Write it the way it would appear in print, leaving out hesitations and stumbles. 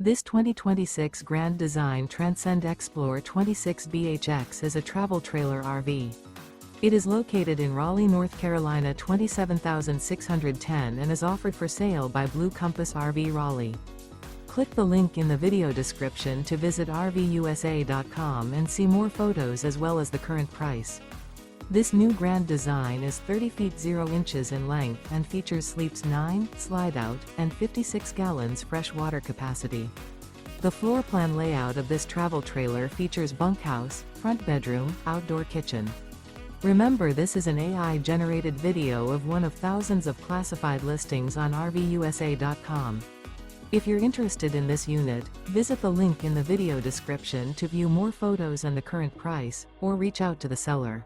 This 2026 Grand Design Transcend Xplor 26BHX is a travel trailer RV. It is located in Raleigh, North Carolina 27610 and is offered for sale by Blue Compass RV Raleigh. Click the link in the video description to visit RVUSA.com and see more photos as well as the current price. This new Grand Design is 30 feet 0 inches in length and features sleeps 9, slide-out, and 56 gallons fresh water capacity. The floor plan layout of this travel trailer features bunkhouse, front bedroom, outdoor kitchen. Remember, this is an AI-generated video of one of thousands of classified listings on RVUSA.com. If you're interested in this unit, visit the link in the video description to view more photos and the current price, or reach out to the seller.